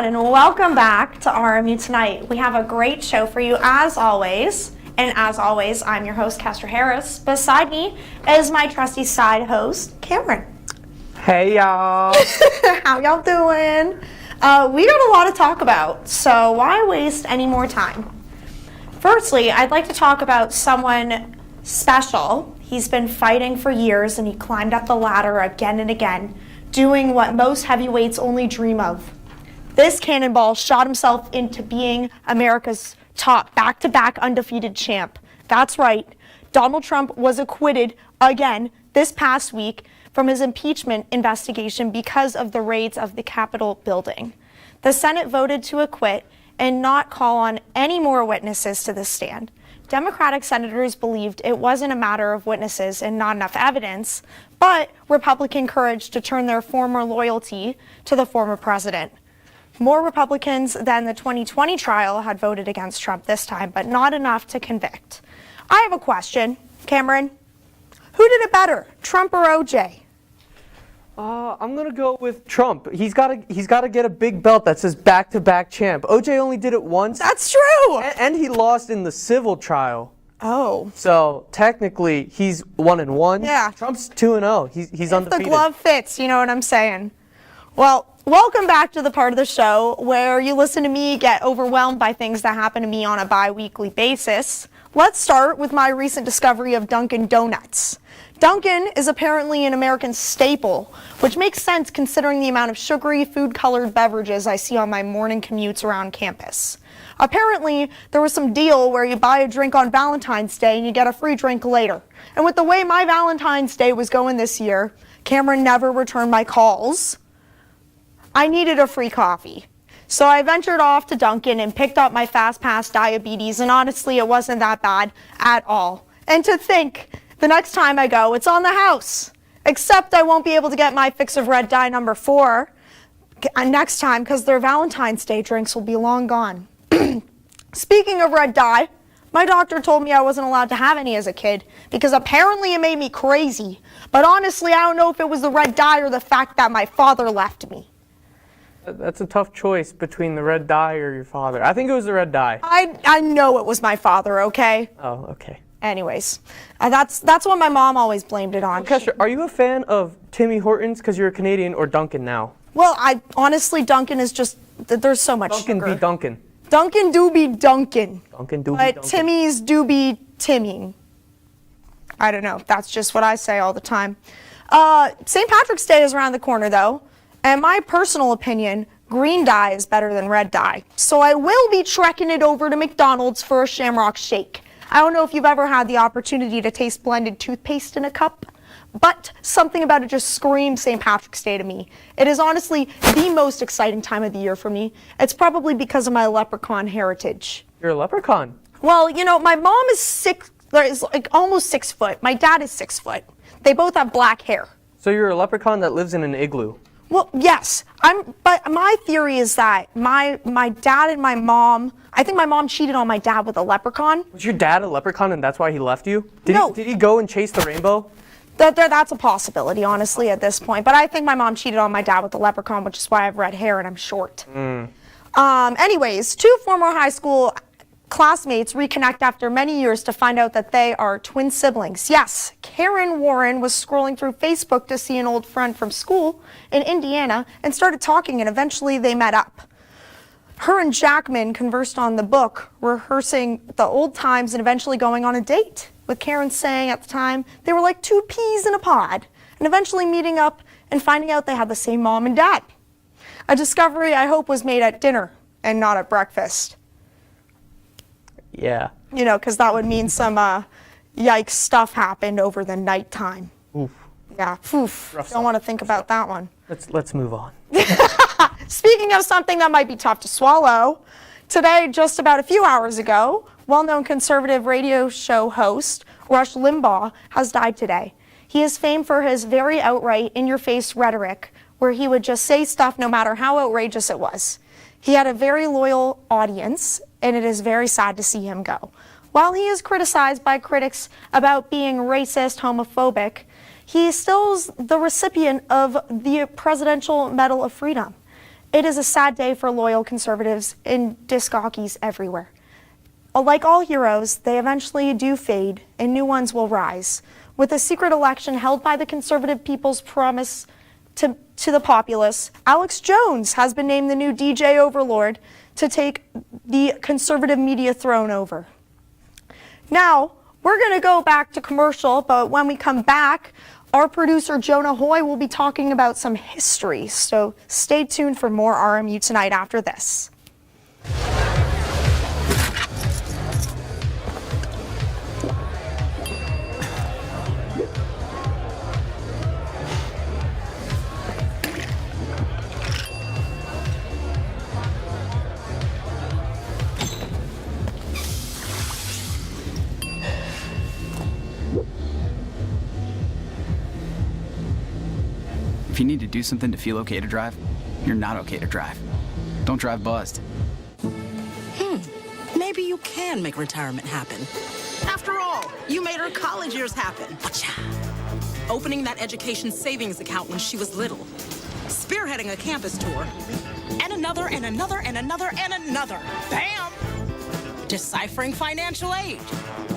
everyone, and welcome back to RMU Tonight. We have a great show for you as always. And as always, I'm your host, Kestra Harris. Beside me is my trusty side host, Cameron. Hey, y'all. How y'all doing? We got a lot to talk about, so why waste any more time? Firstly, I'd like to talk about someone special. He's been fighting for years, and he climbed up the ladder again and again, doing what most heavyweights only dream of. This cannonball shot himself into being America's top back-to-back undefeated champ. That's right. Donald Trump was acquitted again this past week from his impeachment investigation because of the raids of the Capitol building. The Senate voted to acquit and not call on any more witnesses to the stand. Democratic senators believed it wasn't a matter of witnesses and not enough evidence, but Republican courage to turn their former loyalty to the former president. More Republicans than the 2020 trial had voted against Trump this time, but not enough to convict. I have a question, Cameron. Who did it better, Trump or OJ? I'm gonna go with Trump. He's gotta get a big belt that says back-to-back champ. OJ only did it once. That's true. And he lost in the civil trial. Oh. So technically, he's 1-1. Yeah. Trump's 2-0. He's undefeated. The glove fits, you know what I'm saying? Well, welcome back to the part of the show where you listen to me get overwhelmed by things that happen to me on a bi-weekly basis. Let's start with my recent discovery of Dunkin' Donuts. Dunkin' is apparently an American staple, which makes sense considering the amount of sugary, food-colored beverages I see on my morning commutes around campus. Apparently, there was some deal where you buy a drink on Valentine's Day and you get a free drink later. And with the way my Valentine's Day was going this year, Cameron never returned my calls. I needed a free coffee. So I ventured off to Dunkin' and picked up my Fast Pass diabetes, and honestly, it wasn't that bad at all. And to think, the next time I go, it's on the house. Except I won't be able to get my fix of red dye number 4 next time because their Valentine's Day drinks will be long gone. Speaking of red dye, my doctor told me I wasn't allowed to have any as a kid because apparently it made me crazy. But honestly, I don't know if it was the red dye or the fact that my father left me. That's a tough choice between the red dye or your father. I think it was the red dye. I know it was my father, okay? Oh, okay. Anyways, that's what my mom always blamed it on. Kestra, are you a fan of Timmy Hortons because you're a Canadian or Dunkin' now? Well, honestly, Dunkin' is just, there's so much Dunkin' sugar. be Dunkin'. Dunkin' do be Dunkin'. Dunkin' do be But Dunkin'. Timmy's do be Timmying. I don't know. That's just what I say all the time. St. Patrick's Day is around the corner, though. And my personal opinion, green dye is better than red dye. So I will be trekking it over to McDonald's for a Shamrock Shake. I don't know if you've ever had the opportunity to taste blended toothpaste in a cup, but something about it just screams St. Patrick's Day to me. It is honestly the most exciting time of the year for me. It's probably because of my leprechaun heritage. You're a leprechaun. Well, you know, my mom is like almost 6 foot. My dad is 6 foot. They both have black hair. So you're a leprechaun that lives in an igloo. Well, yes, but my theory is that my dad and my mom, I think my mom cheated on my dad with a leprechaun. Was your dad a leprechaun and that's why he left you? No. Did he go and chase the rainbow? That's a possibility, honestly, at this point. But I think my mom cheated on my dad with the leprechaun, which is why I have red hair and I'm short. Anyways, 2 former high school classmates reconnect after many years to find out that they are twin siblings. Yes, Karen Warren was scrolling through Facebook to see an old friend from school in Indiana and started talking, and eventually they met up. Her and Jackman conversed on the book, rehearsing the old times and eventually going on a date, with Karen saying at the time they were like 2 peas in a pod, and eventually meeting up and finding out they had the same mom and dad. A discovery I hope was made at dinner and not at breakfast. Yeah. You know, because that would mean some yikes stuff happened over the nighttime. Oof. Yeah, oof. Don't want to think about that one. Let's move on. Speaking of something that might be tough to swallow, today, just about a few hours ago, well-known conservative radio show host Rush Limbaugh has died today. He is famed for his very outright, in-your-face rhetoric, where he would just say stuff no matter how outrageous it was. He had a very loyal audience, and it is very sad to see him go. While he is criticized by critics about being racist, homophobic, he still is the recipient of the Presidential Medal of Freedom. It is a sad day for loyal conservatives and disc jockeys everywhere. Like all heroes, they eventually do fade and new ones will rise. With a secret election held by the Conservative People's Promise to the populace, Alex Jones has been named the new DJ overlord to take the conservative media throne over. Now, we're going to go back to commercial, but when we come back, our producer Jonah Hoy will be talking about some history. So stay tuned for more RMU Tonight after this. If you need to do something to feel okay to drive, you're not okay to drive. Don't drive buzzed. Maybe you can make retirement happen. After all, you made her college years happen. Opening that education savings account when she was little. Spearheading a campus tour. And another, and another, and another, and another. Bam! Deciphering financial aid.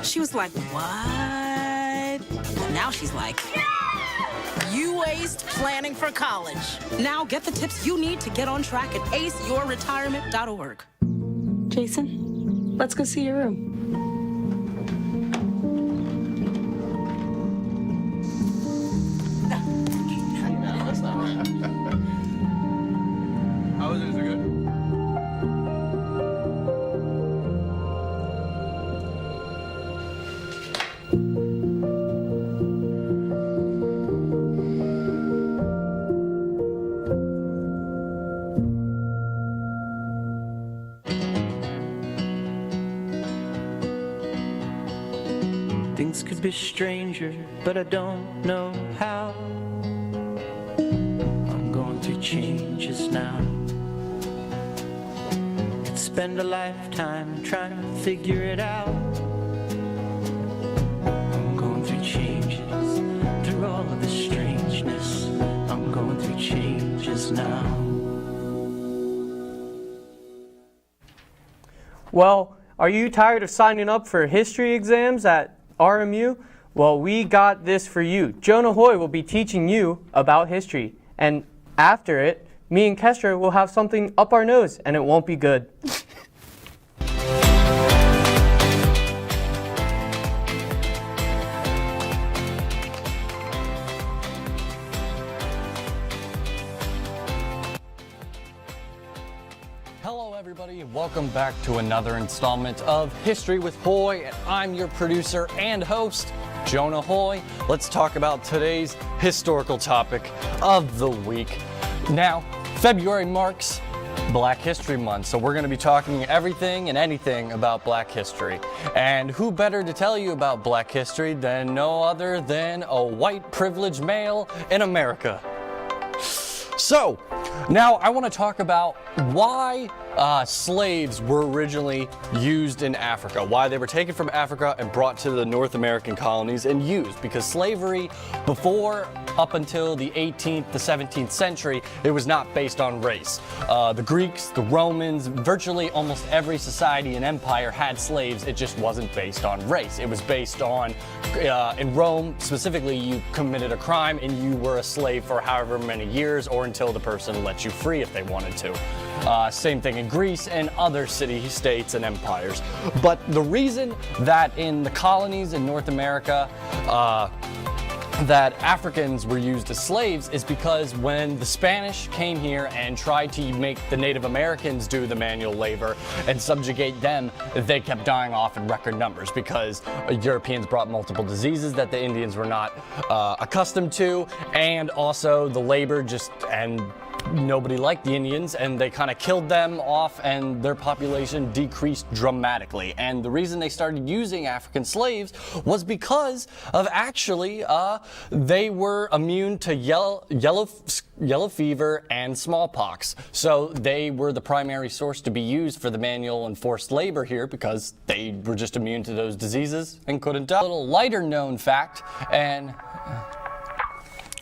She was like, what? And now she's like, you aced planning for college. Now get the tips you need to get on track at aceyourretirement.org. Jason, let's go see your room. That's not right. How was it? Is it good? Things could be stranger, but I don't know how. I'm going through changes now. Could spend a lifetime trying to figure it out. I'm going through changes, through all of the strangeness. I'm going through changes now. Well, are you tired of signing up for history exams at RMU? Well, we got this for you. Jonah Hoy will be teaching you about history. And after it, me and Kestra will have something up our nose, and it won't be good. Hello everybody, and welcome back to another installment of History with Hoy, and I'm your producer and host, Jonah Hoy. Let's talk about today's historical topic of the week. Now, February marks Black History Month, so we're going to be talking everything and anything about Black history. And who better to tell you about Black history than no other than a white privileged male in America. So, now I want to talk about why slaves were originally used in Africa, why they were taken from Africa and brought to the North American colonies and used, because slavery before, up until the 18th, the 17th century, it was not based on race. The Greeks, the Romans, virtually almost every society and empire had slaves, it just wasn't based on race. It was based on, in Rome specifically, you committed a crime and you were a slave for however many years or until the person let you free if they wanted to. Same thing in Greece and other city-states and empires. But the reason that in the colonies in North America, that Africans were used as slaves is because when the Spanish came here and tried to make the Native Americans do the manual labor and subjugate them, they kept dying off in record numbers because Europeans brought multiple diseases that the Indians were not accustomed to, and also the labor and nobody liked the Indians, and they kind of killed them off, and their population decreased dramatically. And the reason they started using African slaves was because of actually they were immune to yellow fever and smallpox. So they were the primary source to be used for the manual and forced labor here because they were just immune to those diseases and couldn't die. A little lighter known fact, and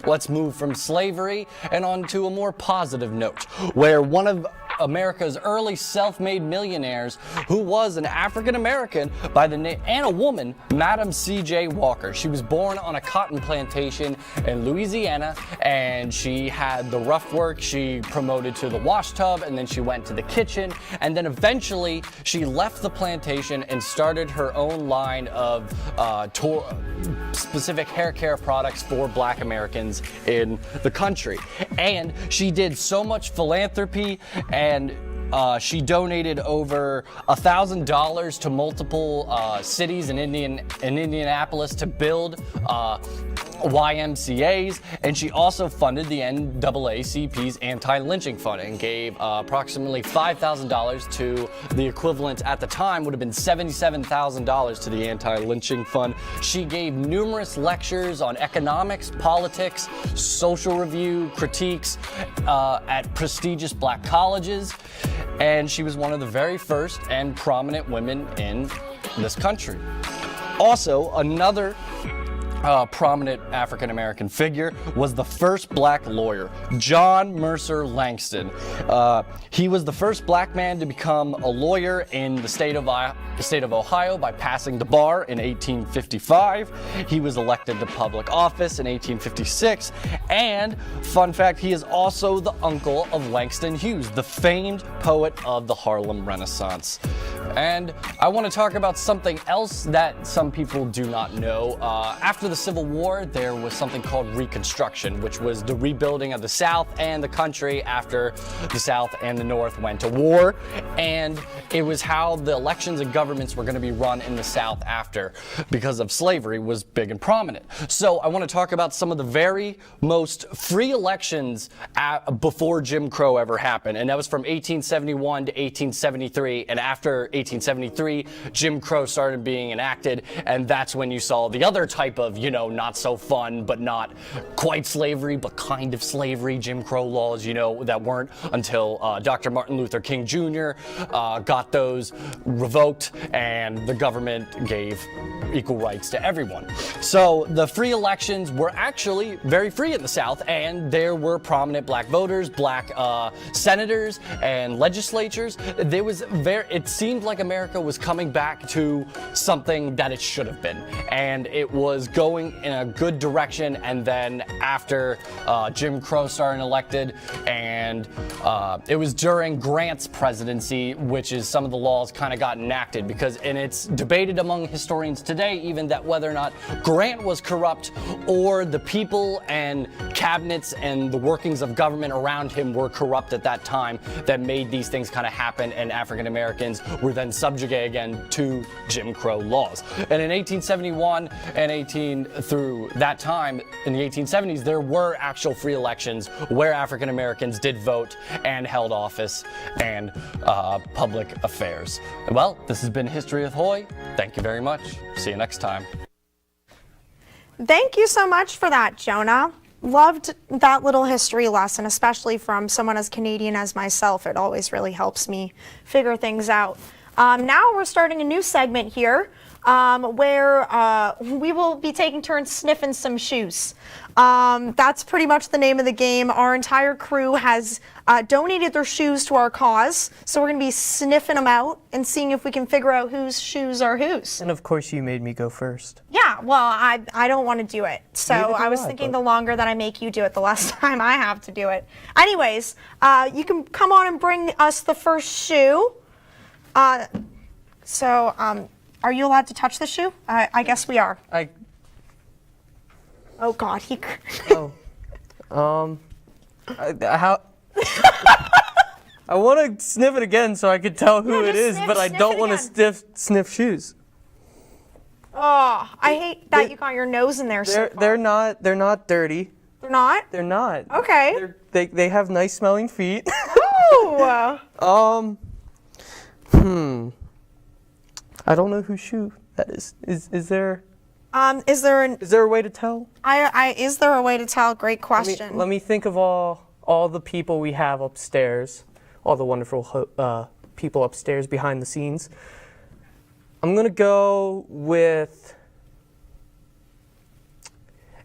let's move from slavery and on to a more positive note, where one of America's early self-made millionaires, who was an African American by the name, and a woman, Madam C.J. Walker. She was born on a cotton plantation in Louisiana, and she had the rough work. She promoted to the wash tub, and then she went to the kitchen, and then eventually she left the plantation and started her own line of specific hair care products for Black Americans in the country. And she did so much philanthropy, and she donated over $1,000 to multiple cities in Indianapolis to build YMCAs, and she also funded the NAACP's anti-lynching fund and gave approximately $5,000 to the equivalent at the time would have been $77,000 to the anti-lynching fund. She gave numerous lectures on economics, politics, social review, critiques at prestigious Black colleges, and she was one of the very first and prominent women in this country. Also, another prominent African American figure was the first Black lawyer, John Mercer Langston. He was the first Black man to become a lawyer in the state of Ohio by passing the bar in 1855. He was elected to public office in 1856, and fun fact, he is also the uncle of Langston Hughes, the famed poet of the Harlem Renaissance. And I want to talk about something else that some people do not know. After the Civil War, there was something called Reconstruction, which was the rebuilding of the South and the country after the South and the North went to war. And it was how the elections and governments were going to be run in the South after, because of slavery was big and prominent. So I want to talk about some of the very most free elections before Jim Crow ever happened. And that was from 1871 to 1873. And after 1873, Jim Crow started being enacted, and that's when you saw the other type of, not so fun, but not quite slavery, but kind of slavery, Jim Crow laws, that weren't until Dr. Martin Luther King Jr. Got those revoked, and the government gave equal rights to everyone. So the free elections were actually very free in the South, and there were prominent Black voters, Black senators, and legislatures. It seemed like America was coming back to something that it should have been, and it was going in a good direction. And then after Jim Crow started elected, and it was during Grant's presidency, which is some of the laws kind of got enacted, and it's debated among historians today even that whether or not Grant was corrupt or the people and cabinets and the workings of government around him were corrupt at that time that made these things kind of happen, and African Americans were then subjugated again to Jim Crow laws. And in 1871 and through that time, in the 1870s, there were actual free elections where African Americans did vote and held office and public affairs. Well, this has been History with Hoy. Thank you very much. See you next time. Thank you so much for that, Jonah. Loved that little history lesson, especially from someone as Canadian as myself. It always really helps me figure things out. Now we're starting a new segment here where we will be taking turns sniffing some shoes. That's pretty much the name of the game. Our entire crew has donated their shoes to our cause, so we're going to be sniffing them out and seeing if we can figure out whose shoes are whose. And of course you made me go first. Yeah, well, I don't want to do it. So I was thinking the longer that I make you do it, the less time I have to do it. Anyways, you can come on and bring us the first shoe. Are you allowed to touch the shoe? I guess we are. Oh God, I want to sniff it again so I could tell who it is, but I don't want to sniff shoes. Oh, I hate that you got your nose in there. They're not dirty. They're not? They're not. Okay. They have nice smelling feet. Ooh. I don't know whose shoe that is. Is there? Is there a way to tell? Is there a way to tell? Great question. Let me think of all the people we have upstairs, all the wonderful people upstairs behind the scenes. I'm gonna go with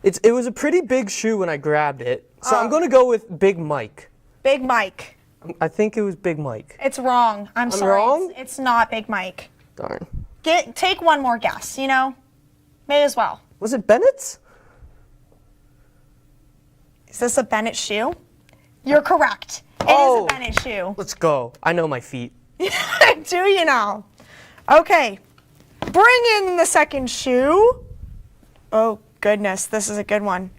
It was a pretty big shoe when I grabbed it, so I'm going to go with Big Mike. Big Mike. I think it was Big Mike. It's wrong. I'm sorry. wrong? It's not Big Mike. Darn. Take one more guess, you know? May as well. Was it Bennett's? Is this a Bennett shoe? You're correct. It is a Bennett shoe. Let's go. I know my feet. Do you now? Okay. Bring in the second shoe. Oh, goodness. This is a good one.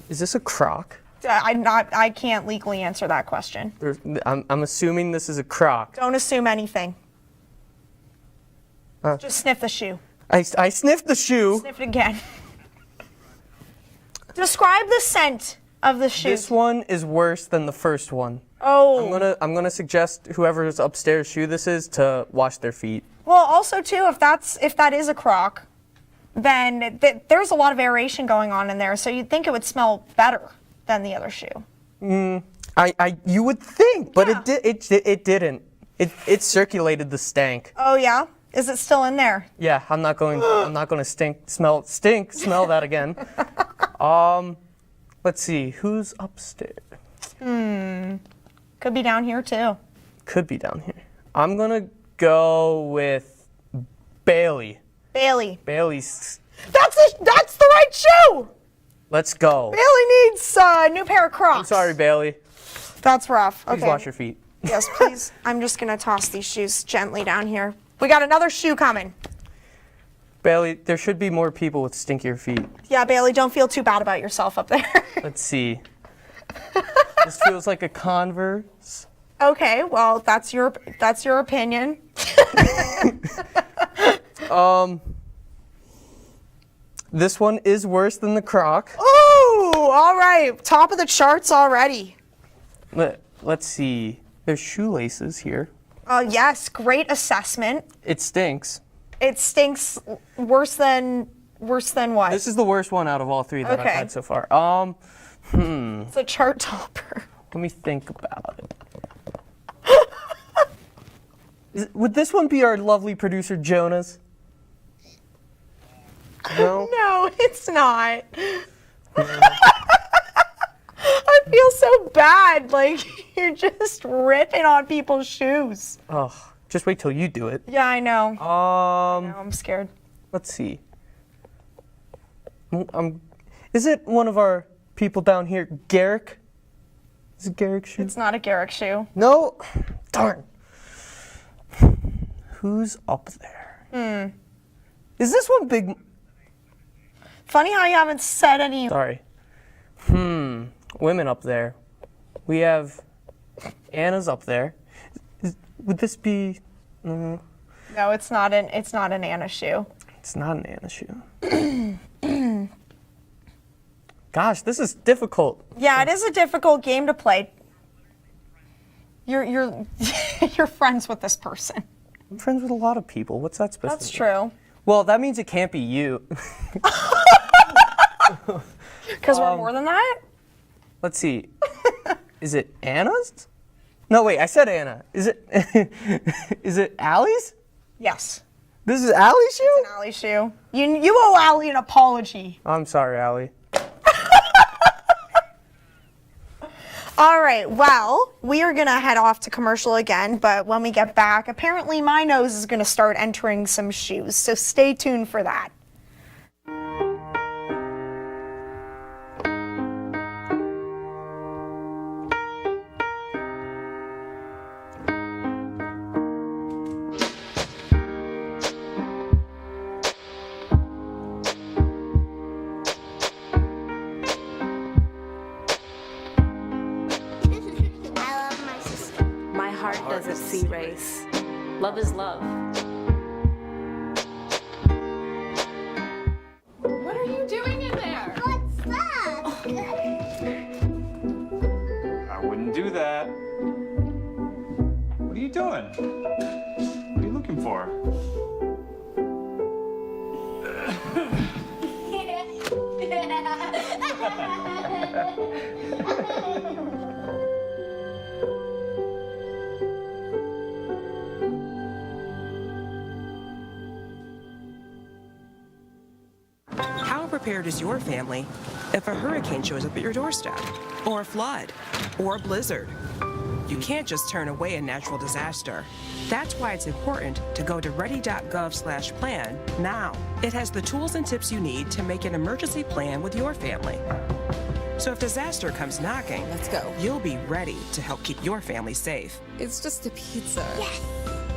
Is this a Croc? I can't legally answer that question. I'm assuming this is a Croc. Don't assume anything. Just sniff the shoe. I sniffed the shoe. Sniff it again. Describe the scent of the shoe. This one is worse than the first one. Oh. I'm gonna suggest whoever's upstairs shoe this is to wash their feet. Well, also too, if that is a Croc, then there's a lot of aeration going on in there, so you'd think it would smell better than the other shoe. You would think, but Yeah. it didn't. It circulated the stank. Oh yeah? Is it still in there? Yeah, I'm not going to smell that again. Let's see, who's upstairs? Could be down here too. Could be down here. I'm gonna go with Bailey. Bailey. Bailey's. That's the right shoe! Let's go. Bailey needs a new pair of Crocs. I'm sorry, Bailey. That's rough. Please Okay. wash your feet. Yes, please. I'm just gonna toss these shoes gently down here. We got another shoe coming. Bailey, there should be more people with stinkier feet. Yeah, Bailey, don't feel too bad about yourself up there. Let's see. This feels like a Converse. Okay, well, that's your opinion. This one is worse than the Croc. Ooh, all right. Top of the charts already. Let's see. There's shoelaces here. Yes, great assessment. It stinks. It stinks worse than what? This is the worst one out of all three that I've Okay. had so far. It's a chart topper. Let me think about it. Would this one be our lovely producer, Jonah's? No? No, it's not. I feel so bad. Like, you're just ripping on people's shoes. Oh, just wait till you do it. Yeah, I know. No, I'm scared. Let's see. Is it one of our people down here, Garrick? Is it Garrick's shoe? It's not a Garrick shoe. No? Darn. Who's up there? Is this one Big... Funny how you haven't said any. Sorry. Women up there. We have... Anna's up there. Would this be... No, it's not an Anna shoe. It's not an Anna shoe. Gosh, this is difficult. Yeah, it is a difficult game to play. You're you're friends with this person. I'm friends with a lot of people. What's that supposed That's to mean? true. Well, that means it can't be you. Because we're more than that? Let's see. Is it Anna's? No, wait, I said Anna. Is it is it Allie's? Yes. This is Allie's shoe? An Allie shoe. You owe Allie an apology. I'm sorry, Allie. All right, well, we are going to head off to commercial again, but when we get back, apparently my nose is going to start entering some shoes, so stay tuned for that. I love my sister. My heart doesn't see race. Love is love. What are you doing in there? What's that? I wouldn't do that. What are you doing? What are you looking for? prepared is your family if a hurricane shows up at your doorstep, or a flood, or a blizzard? You can't just turn away a natural disaster. That's why it's important to go to ready.gov/plan now. It has the tools and tips you need to make an emergency plan with your family. So if disaster comes knocking, Let's go. you'll be ready to help keep your family safe. It's just a pizza. Yes.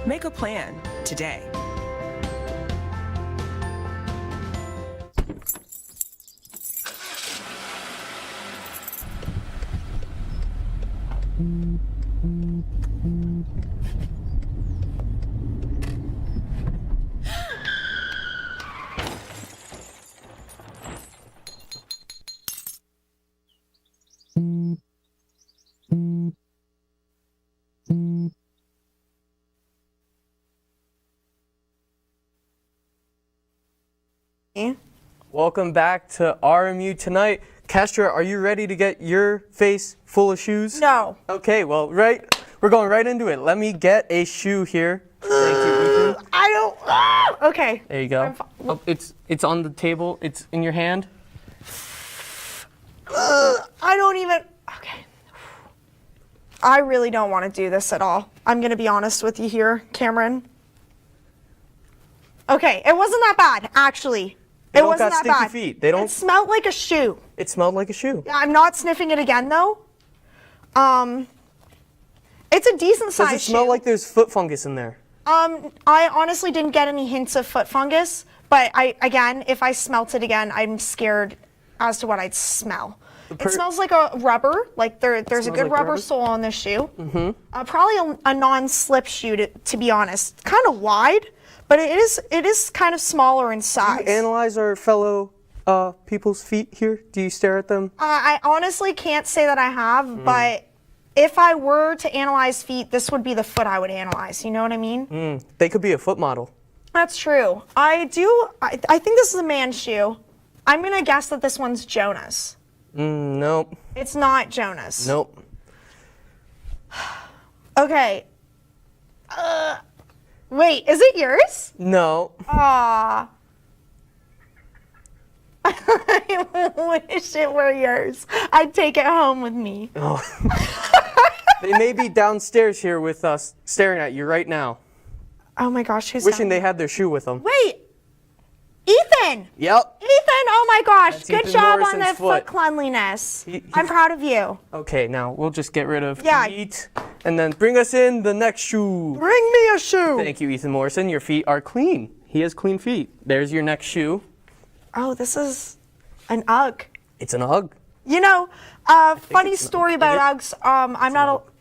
Make a plan today. Welcome back to RMU Tonight. Kestra, are you ready to get your face full of shoes? No. Okay, well, we're going right into it. Let me get a shoe here. Thank you, Ethan. I don't. Okay. There you go. Oh, it's on the table. It's in your hand. I don't even. Okay. I really don't want to do this at all. I'm going to be honest with you here, Cameron. Okay, it wasn't that bad, actually. They It don't wasn't got that stinky bad. feet. They don't. It smelled like a shoe. It smelled like a shoe. I'm not sniffing it again, though. It's a decent size Does it smell shoe. like there's foot fungus in there? I honestly didn't get any hints of foot fungus, but if I smelt it again, I'm scared as to what I'd smell. It smells like a rubber, like there's a smells good like rubber rubber? sole on this shoe. Probably a non-slip shoe, to be honest. Kind of wide, but it is kind of smaller in size. Do you analyze our fellow people's feet here? Do you stare at them? I honestly can't say that I have, but if I were to analyze feet, this would be the foot I would analyze. You know what I mean? They could be a foot model. That's true. I think this is a man's shoe. I'm going to guess that this one's Jonah's. Nope. It's not Jonah's. Nope. Okay. Wait, is it yours? No. Aw. I wish it were yours. I'd take it home with me. Oh. They may be downstairs here with us, staring at you right now, Oh my gosh, who's wishing down? they had their shoe with them. Wait! Ethan! Yep. Ethan, oh my gosh, That's good Ethan job on Morrison's the foot foot. cleanliness. He- I'm proud of you. Okay, now we'll just get rid of Yeah. feet and then bring us in the next shoe. Bring me a shoe. Thank you, Ethan Morrison. Your feet are clean. He has clean feet. There's your next shoe. Oh, this is an Ugg. It's an Ugg. You know, funny story about Uggs.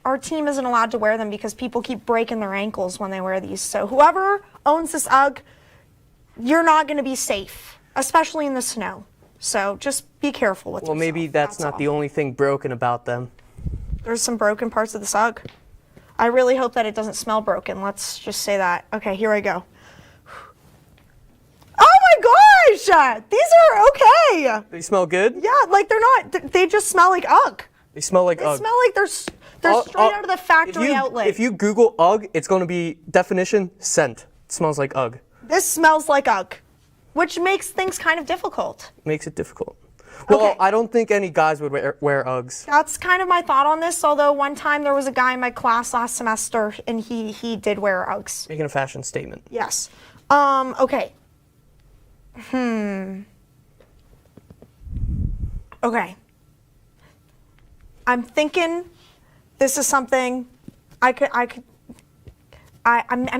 Our team isn't allowed to wear them because people keep breaking their ankles when they wear these. So whoever owns this Ugg, you're not going to be safe, especially in the snow. So just be careful with Well, yourself. maybe that's not all. the only thing broken about them. There's some broken parts of this Ugg. I really hope that it doesn't smell broken. Let's just say that. Okay, here I go. Oh my gosh! These are okay. They smell good? Yeah, like they're not. They just smell like Ugg. They smell like They Ugg. smell like they're straight out of the factory outlet. If you Google Ugg, it's going to be definition scent. It smells like Ugg. This smells like Ugg, which makes things kind of difficult. Makes it difficult. Well, Okay. I don't think any guys would wear Uggs. That's kind of my thought on this, although one time there was a guy in my class last semester and he did wear Uggs. Making a fashion statement. Yes. Okay. Okay. I'm thinking this is something I'm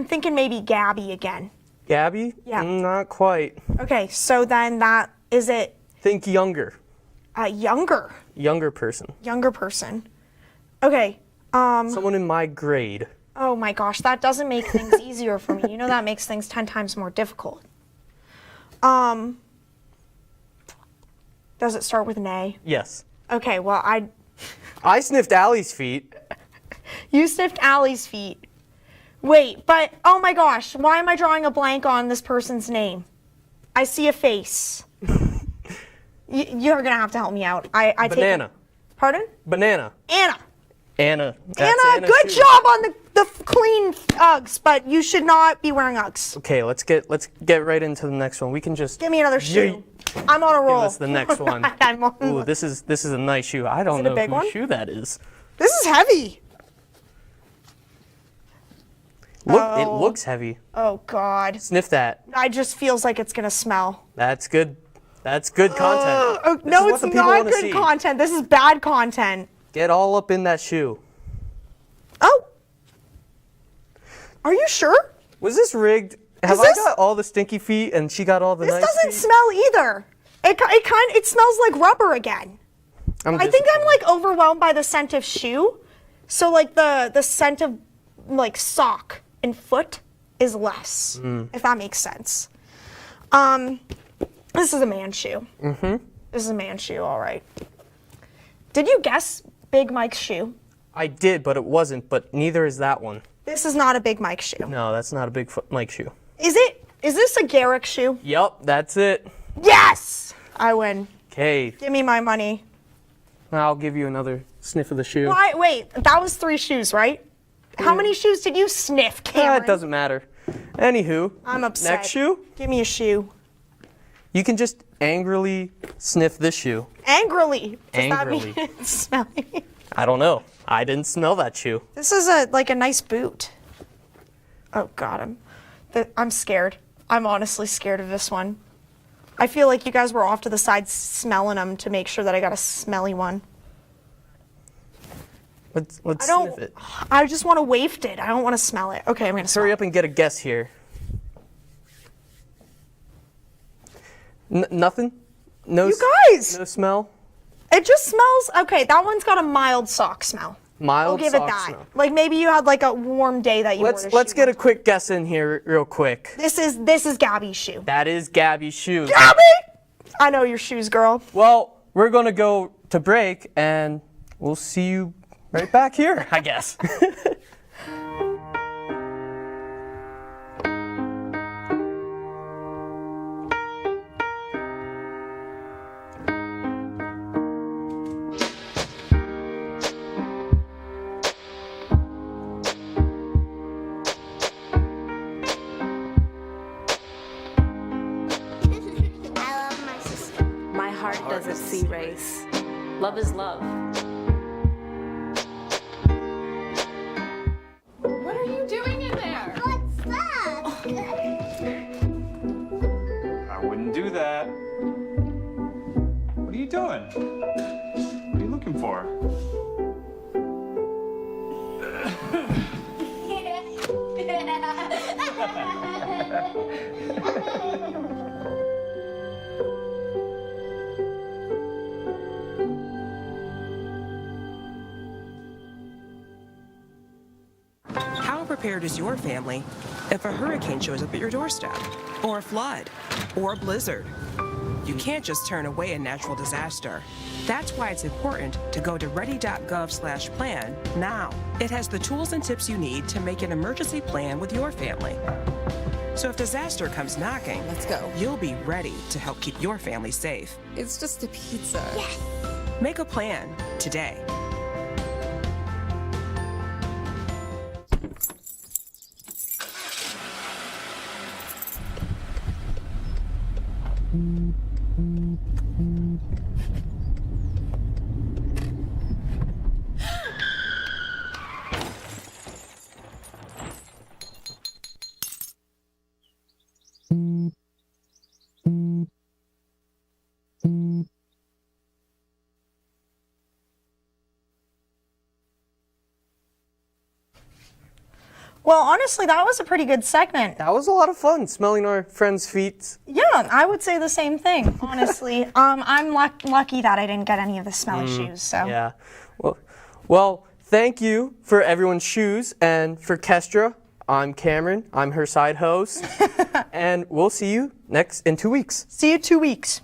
thinking maybe Gabby again. Gabby? Yeah. Not quite. Okay, so then that is it. Think younger. Younger person. person. Okay. Someone in my grade. Oh my gosh, that doesn't make things easier for me. You know that makes things 10 times more difficult. Does it start with an A? Yes. Okay, well, I sniffed Allie's feet. You sniffed Allie's feet. Wait, but, oh my gosh, why am I drawing a blank on this person's name? I see a face. You're gonna have to help me out. I take Banana. Pardon? Banana. Anna. Anna. Anna, good job on the clean Uggs, but you should not be wearing Uggs. Okay, let's get right into the next one. We can just Give me another shoe. I'm on a roll. give us the next one. Ooh, this is a nice shoe. I don't know whose shoe that is. This is heavy. Look, it looks heavy. Oh God. Sniff that. I just feels like it's gonna smell. That's good. That's good content. Oh, no, it's not good content. This is bad content. Get all up in that shoe. Oh. Are you sure? Was this rigged? Have I got all the stinky feet and she got all the nice feet? This doesn't smell either. It smells like rubber again. I think I'm like overwhelmed by the scent of shoe. So like the scent of like sock and foot is less, if that makes sense. This is a man shoe. Mm-hmm. This is a man shoe, all right. Did you guess Big Mike's shoe? I did, but it wasn't, but neither is that one. This is not a Big Mike shoe. No, that's not a Big Mike shoe. Is it? Is this a Garrick shoe? Yup, that's it. Yes! I win. Okay. Give me my money. I'll give you another sniff of the shoe. Why? Wait, that was 3 shoes, right? How many shoes did you sniff, Cameron? It doesn't matter. Anywho, I'm upset. Next shoe? Give me a shoe. You can just angrily sniff this shoe. Angrily? Does Angrily. that mean it's smelly? I don't know. I didn't smell that shoe. This is like a nice boot. Oh God, I'm scared. I'm honestly scared of this one. I feel like you guys were off to the side smelling them to make sure that I got a smelly one. Let's sniff it. I just want to waft it. I don't want to smell it. Okay, I'm gonna Hurry up and get a guess here. Nothing? No. You guys! No smell? It just smells. Okay, that one's got a mild sock smell. Mild I'll give sock it that. smell. Like maybe you had like a warm day that you wore this Let's shoe. get a quick guess in here real quick. This is Gabby's shoe. That is Gabby's shoe. Gabby! I know your shoes, girl. Well, we're gonna go to break and we'll see you right back here, I guess. I love my sister. My heart doesn't see race. Love is love. What are you doing in there? What's that? I wouldn't do that. What are you doing? What are you looking for? How prepared is your family if a hurricane shows up at your doorstep, or a flood, or a blizzard? You can't just turn away a natural disaster. That's why it's important to go to ready.gov/plan now. It has the tools and tips you need to make an emergency plan with your family. So if disaster comes knocking, Let's go. you'll be ready to help keep your family safe. It's just a pizza. Yes. Make a plan today. Well, honestly, that was a pretty good segment. That was a lot of fun, smelling our friends' feet. Yeah, I would say the same thing, honestly. I'm lucky that I didn't get any of the smelly shoes, so. Yeah. Well, thank you for everyone's shoes, and for Kestra, I'm Cameron. I'm her side host, and we'll see you in 2 weeks. See you 2 weeks.